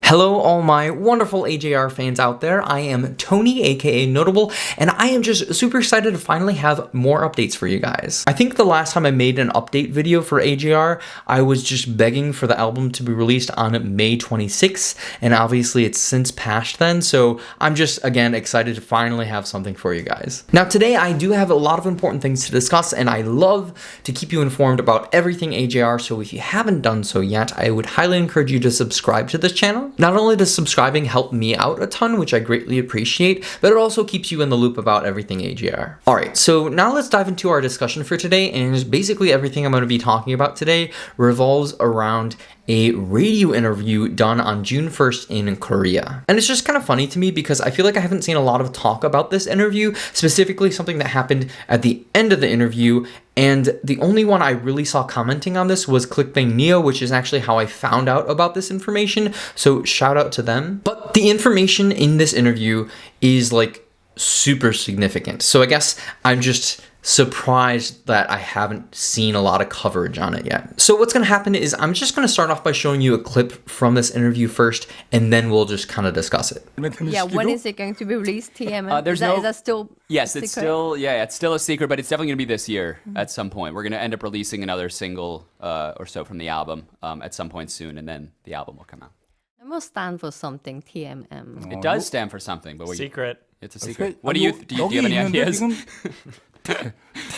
Hello all my wonderful AJR fans out there. I am Tony, aka Notable, and I am just super excited to finally have more updates for you guys. I think the last time I made an update video for AJR, I was just begging for the album to be released on May 26th, and obviously it's since passed then, so I'm just, again, excited to finally have something for you guys. Now today I do have a lot of important things to discuss, and I love to keep you informed about everything AJR, so if you haven't done so yet, I would highly encourage you to subscribe to this channel. Not only does subscribing help me out a ton, which I greatly appreciate, but it also keeps you in the loop about everything AJR. Alright, so now let's dive into our discussion for today, and basically everything I'm going to be talking about today revolves around a radio interview done on June 1st in Korea. And it's just kind of funny to me because I feel like I haven't seen a lot of talk about this interview, specifically something that happened at the end of the interview, and the only one I really saw commenting on this was Clickbang Neo, which is actually how I found out about this information, so shout out to them. But the information in this interview is like super significant, so I guess I'm just surprised that I haven't seen a lot of coverage on it yet. So what's going to happen is I'm just going to start off by showing you a clip from this interview first, and then we'll just kind of discuss it. Yeah, when is it going to be released, TMM? Is that still Yes, a it's secret? it's still a secret, but it's definitely going to be this year at some point. We're going to end up releasing another single or so from the album at some point soon, and then the album will come out. It must stand for something, TMM. It does stand for something, but Secret. it's a secret. What do you have any ideas?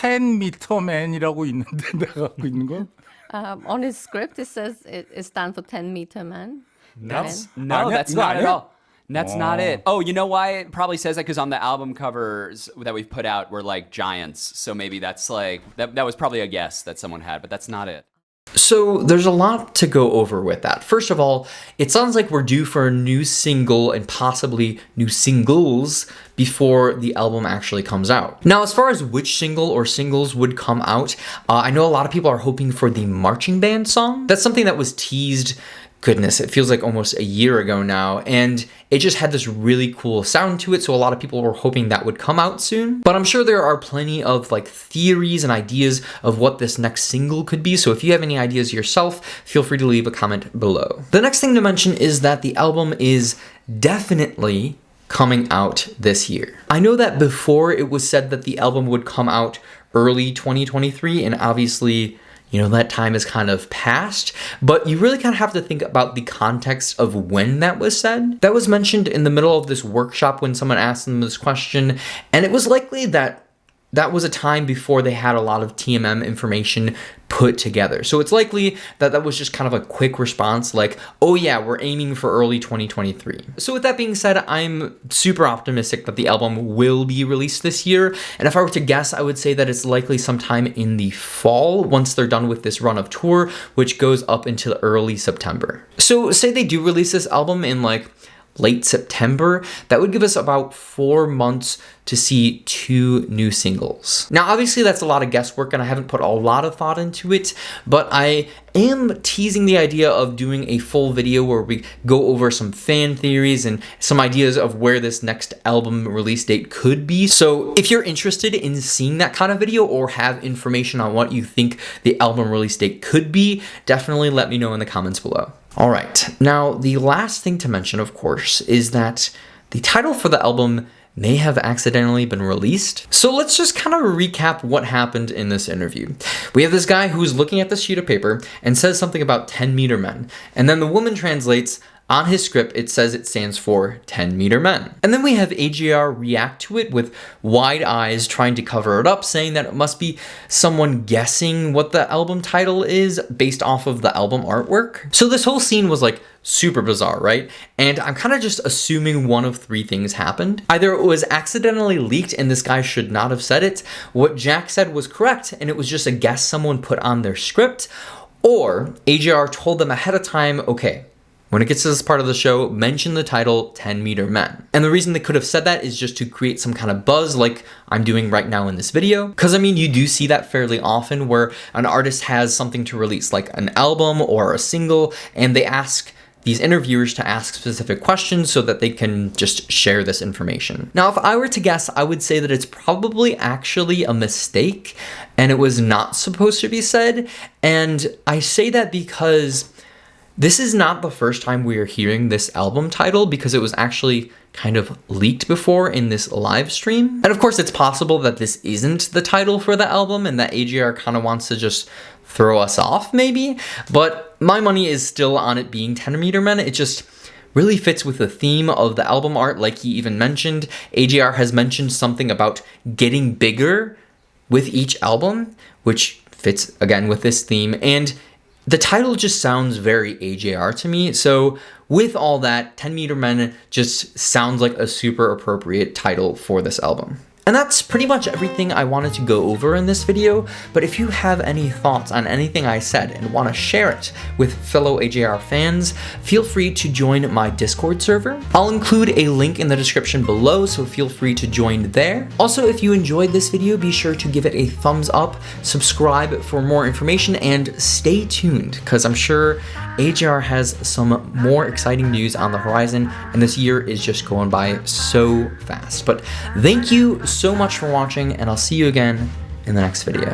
10m만이라고 있는데 내가 갖고 있는 건? On his script, it says it stands for 10-meter man. No, 아니야? that's 이거 not at 아니야? all. That's not it. Oh, you know why it probably says that? Because on the album covers that we've put out were like giants. So maybe that's like, that was probably a guess that someone had, but that's not it. So there's a lot to go over with that. First of all, it sounds like we're due for a new single and possibly new singles before the album actually comes out. Now, as far as which single or singles would come out, I know a lot of people are hoping for the marching band song. That's something that was teased, goodness, it feels like almost a year ago now, and it just had this really cool sound to it, so a lot of people were hoping that would come out soon. But I'm sure there are plenty of like theories and ideas of what this next single could be, so if you have any ideas yourself, feel free to leave a comment below. The next thing to mention is that the album is definitely coming out this year. I know that before it was said that the album would come out early 2023, and obviously, you know, that time is kind of past, but you really kind of have to think about the context of when that was said. That was mentioned in the middle of this workshop when someone asked them this question, and it was likely that that was a time before they had a lot of TMM information put together. So it's likely that that was just kind of a quick response like, oh yeah, we're aiming for early 2023. So with that being said, I'm super optimistic that the album will be released this year. And if I were to guess, I would say that it's likely sometime in the fall once they're done with this run of tour, which goes up into early September. So say they do release this album in like late September, that would give us about 4 months to see 2 new singles. Now, obviously that's a lot of guesswork and I haven't put a lot of thought into it, but I am teasing the idea of doing a full video where we go over some fan theories and some ideas of where this next album release date could be. So if you're interested in seeing that kind of video or have information on what you think the album release date could be, definitely let me know in the comments below. Alright, now the last thing to mention, of course, is that the title for the album may have accidentally been released. So let's just kind of recap what happened in this interview. We have this guy who's looking at this sheet of paper and says something about 10-meter men, and then the woman translates, on his script, it says it stands for 10-meter men. And then we have AJR react to it with wide eyes trying to cover it up, saying that it must be someone guessing what the album title is based off of the album artwork. So this whole scene was like super bizarre, right? And I'm kind of just assuming one of 3 things happened. Either it was accidentally leaked and this guy should not have said it, what Jack said was correct and it was just a guess someone put on their script, or AJR told them ahead of time, okay, when it gets to this part of the show, mention the title 10-meter men. And the reason they could have said that is just to create some kind of buzz like I'm doing right now in this video. Because I mean, you do see that fairly often where an artist has something to release, like an album or a single, and they ask these interviewers to ask specific questions so that they can just share this information. Now, if I were to guess, I would say that it's probably actually a mistake and it was not supposed to be said. And I say that because This is not the first time we are hearing this album title because it was actually kind of leaked before in this live stream. And of course, it's possible that this isn't the title for the album and that AJR kind of wants to just throw us off maybe, but my money is still on it being 10 Men. It just really fits with the theme of the album art, like he even mentioned. AJR has mentioned something about getting bigger with each album, which fits again with this theme, and the title just sounds very AJR to me. So with all that, 10 Men just sounds like a super appropriate title for this album. And that's pretty much everything I wanted to go over in this video, but if you have any thoughts on anything I said and want to share it with fellow AJR fans, feel free to join my Discord server. I'll include a link in the description below, so feel free to join there. Also, if you enjoyed this video, be sure to give it a thumbs up, subscribe for more information, and stay tuned, because I'm sure AJR has some more exciting news on the horizon, and this year is just going by so fast. But thank you so much for watching, and I'll see you again in the next video.